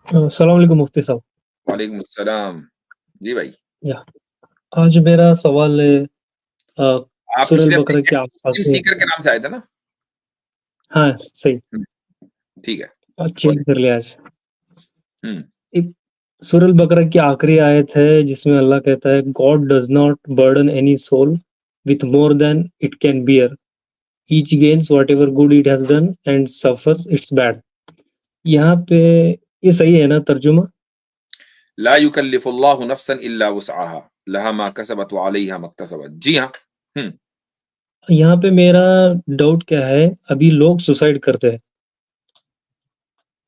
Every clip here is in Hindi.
अस्सलाम वालेकुम मुफ्ती साहब। वालेकुम अस्सलाम। जी भाई, या आज मेरा सवाल है अ, आप सूरह अल पिछले हफ्ते बकरा की मुस्लिम आखिर। सीकर के नाम से आए थे ना? हाँ, सही। हुँ, ठीक है, चेंज बोलिए। कर लिया आज। हुँ, एक सूरह अल बकरा की आखिरी आयत है जिसमें अल्लाह कहता है God does not burden any soul with more than it can bear. Each gains whatever good it has done and suffers its bad. यहाँ पे ये सही है ना तर्जुमा? ला युकल्लिफुल्लाहु नफ्सन इल्ला वुसअहा, लहा मा कसबत व अलैहा मक्तसबत। जी हाँ, हुँ, यहाँ पे मेरा डाउट क्या है, अभी लोग सुसाइड करते हैं,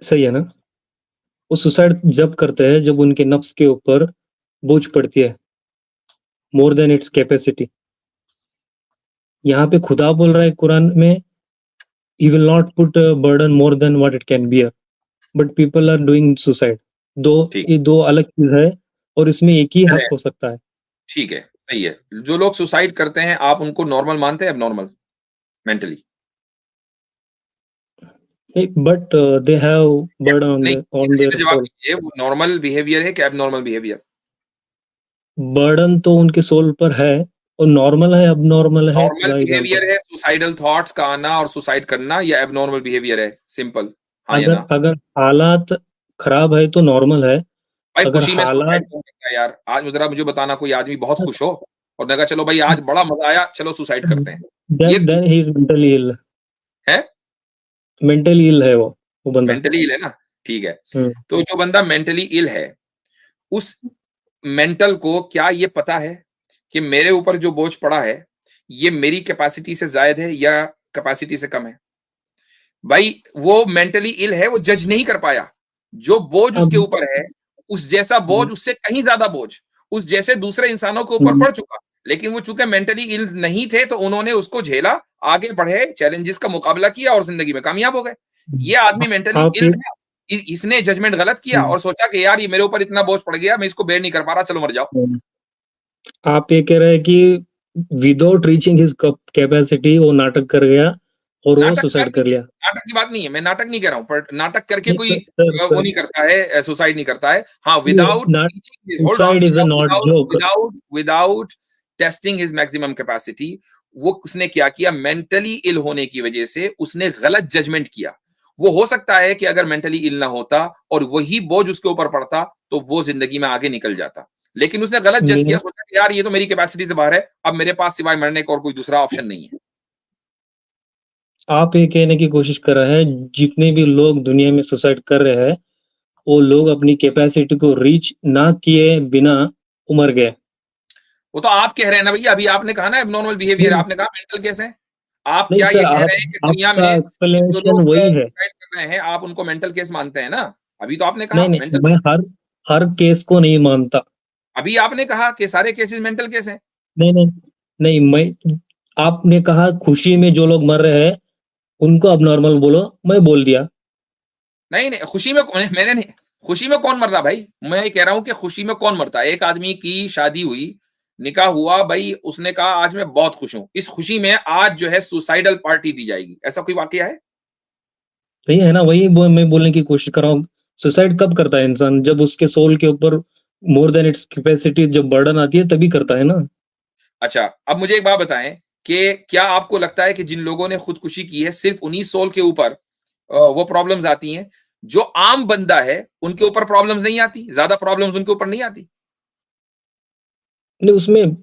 सही है ना? वो सुसाइड जब करते हैं जब उनके नफ्स के ऊपर बोझ पड़ती है, मोर देन इट्स कैपेसिटी। यहाँ पे खुदा बोल रहा है कुरान में, he will not put burden more than what it can bear, but people are doing suicide. दो ठीक, ये दो अलग चीज है और इसमें एक ही हक चलें, हो सकता है। ठीक है, सही है। जो लोग सुसाइड करते हैं, आप उनको नॉर्मल मानते हैं, abnormal mentally? But they have क्या बर्डन नहीं, ऑन सीधे-सीधे देयर जवाब सोल। दीजिए, वो नॉर्मल बिहेवियर है कि एबनॉर्मल बिहेवियर? बर्डन तो उनके सोल पर है और नॉर्मल है अब नॉर्मल है नॉर्मल खुदा ही जानता है। बिहेवियर है सुसाइडल थॉट्स का आना और सुसाइड करना, या एबनॉर्मल बिहेवियर है? सिंपल, हाँ या अगर ना? अगर हालात खराब है तो नॉर्मल है। भाई अगर खुशी में सुसाइड हालात कौन करता है यार? आज ज़रा मुझे बताना कोई आदमी बहुत खुश हो और ने कहा चलो भाई आज बड़ा मज़ा आया, चलो सुसाइड करते हैं। ये then he is mentally ill. है? मेंटली इल है वो बंदा। मेंटली इल है ना? ठीक है। हम्म। तो जो बंदा मेंटली इल है, उस मेंटल को क्या ये पता है कि मेरे ऊपर जो बोझ पड़ा है, ये मेरी कैपेसिटी से ज़ायद है या कैपेसिटी से कम है? भाई वो मेंटली इल है, वो जज नहीं कर पाया। जो बोझ उसके अब ऊपर है, उस जैसा बोझ, हम्म, उससे कहीं ज़्यादा बोझ, उस जैसे दूसरे इंसानों के ऊपर हम्म, पड़ चुका। लेकिन वो चूँकि मेंटली इल नहीं थे, तो उन्होंने उसको झेला, आगे बढ़े, चैलेंजेस का मुकाबला किया और ज़िंदगी में कामयाब हो गए। ये आदमी मेंटली आप इल ये था। इसने जजमेंट गलत किया हम्म, और सोचा कि यार ये मेरे ऊपर इतना बोझ पड़ गया, मैं इसको बेयर नहीं कर पा रहा, चलो मर जाओ। हम्म। आप ये कह रहे हैं कि विदाउट रीचिंग हिज कैपेसिटी वो नाटक कर गया और वो नाटककार सुसाइड नहीं कर है, लिया। नाटक की बात नहीं है, मैं नाटक नहीं कह रहा हूँ, पर नाटक करके नहीं कोई सर सर वो सर, नहीं करता है, सुसाइड नहीं करता है। हाँ, ये without not reaching his hold on, suicide is a not without joke. Without without testing his maximum capacity, वो उसने क्या किया, मेंटली इल होने की वजह से उसने गलत जजमेंट किया। वो हो सकता है कि अगर मेंटली इल ना होता और वही बोझ उसके ऊपर पड़ता, तो वो ज़िंदगी में आगे निकल जाता। लेकिन उसने गलत जज किया, मेरा सोचा कि यार ये तो मेरी कैपेसिटी से बाहर है, अब मेरे पास सिवाय मरने का और कोई दूसरा ऑप्शन नहीं है। आप ये कहने की कोशिश कर रहे हैं जितने भी लोग दुनिया में सुसाइड कर रहे हैं वो लोग अपनी कैपेसिटी को रीच ना किए बिना उमर गए। वो तो आप कह रहे हैं ना भैया, अभी आपने कहा ना एब्नॉर्मल बिहेवियर, नहीं आपने कहा मेंटल केस है। आप नहीं क्या ये सर, कह आप रहे हैं कि दुनिया आपका में जो एक्सप्लेनेशन लोग वही है। सुसाइड कर रहे हैं, आप उनको मेंटल केस मानते हैं ना? अभी तो आपने नहीं कहा नहीं, मेंटल मैं केस। हर हर केस को नहीं मानता। अभी आपने कहा कि सारे केसेस मेंटल केस हैं। नहीं नहीं नहीं, मैं आपने कहा खुशी में जो लोग मर रहे हैं उनको अब नॉर्मल बोलो, मैं बोल दिया। नहीं, नहीं, खुशी में कौन मैंने नहीं, खुशी में कौन मर रहा भाई? मैं ये कह रहा हूँ कि खुशी में कौन मरता है? एक आदमी की शादी हुई, निकाह हुआ, भई उसने कहा आज मैं बहुत खुश हूँ। इस खुशी में आज जो है सुसाइडल पार्टी दी जाएगी। ऐसा कोई वाकया है? सही है ना, वही मैं बोलने की कोशिश कर रहा हूँ। सुसाइड कब करता है इंसान? जब उसके सोल के ऊपर मोर देन इट्स कैपेसिटी जब बर्डन आती है तभी करता है ना। अच्छा, अब मुझे एक बात बताएँ कि क्या आपको लगता है कि जिन लोगों ने खुदकुशी की है, सिर्फ़ उन्हीं सोल के ऊपर वो प्रॉब्लम्स आती हैं? जो आम बंदा है, उनके ऊपर प्रॉब्लम्स नहीं आती? ज़्यादा प्रॉब्लम्स उनके ऊपर नहीं आती? नहीं उसमें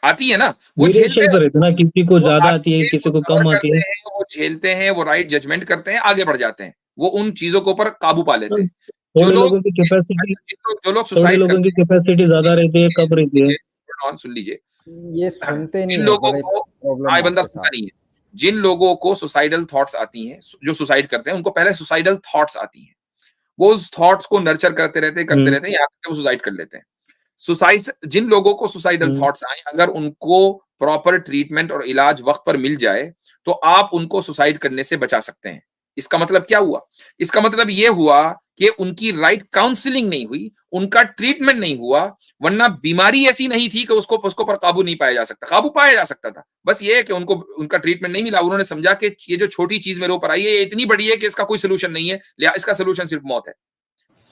आती है ना? वो झेलते वेरिएशन हैं तो रहता उसको। है ना, किसी को वो ज्यादा आती आती है है, वो किसी को सब्र कम आती करते है। हैं, वो झेलते हैं, वो राइट जजमेंट करते हैं, आगे बढ़ जाते हैं। वो उन चीज़ों के ऊपर काबू पा लेते हैं। जो थोड़े लोग लोगों की कैपेसिटी जो लोग थोड़े सुसाइड लोगों की करते हैं, कैपेसिटी सुन ज्यादा रहती है, लीजिए, कब सुन रहती है। लीजिए, होल्ड ऑन, सुन लीजिए। ये सुनते नहीं जिन है, लोगों बड़े को हाँ, प्रॉब्लम ये बंदा आपके सुनता साथ। नहीं है। जिन लोगों को सुसाइडल थॉट्स आती हैं, जो सुसाइड करते हैं, उनको पहले सुसाइडल थॉट्स आती हैं। वो उस थॉट्स को नर्चर करते हम्म। रहते हैं, यहाँ तक कि वो सुसाइड कर लेते हैं। सुसाइड जिन लोगों को सुसाइडल हम्म। थॉट्स आए, अगर उनको प्रॉपर ट्रीटमेंट और इलाज वक्त पर मिल जाए, तो आप उनको सुसाइड करने से बचा सकते हैं। इसका मतलब क्या हुआ? इसका मतलब ये हुआ कि उनकी राइट काउंसलिंग नहीं हुई, उनका ट्रीटमेंट नहीं हुआ, वरना बीमारी ऐसी नहीं थी कि उसको पर काबू नहीं पाया जा सकता। काबू पाया जा सकता था। बस ये है कि उनको उनका ट्रीटमेंट नहीं मिला। उन्होंने समझा कि ये जो छोटी चीज़ मेरे ऊपर आई है, ये इतनी बड़ी है कि इसका कोई सॉल्यूशन नहीं है, इसका सॉल्यूशन सिर्फ मौत है।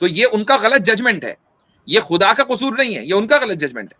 तो ये उनका गलत जजमेंट है, ये खुदा का कसूर नहीं है, ये उनका गलत जजमेंट है।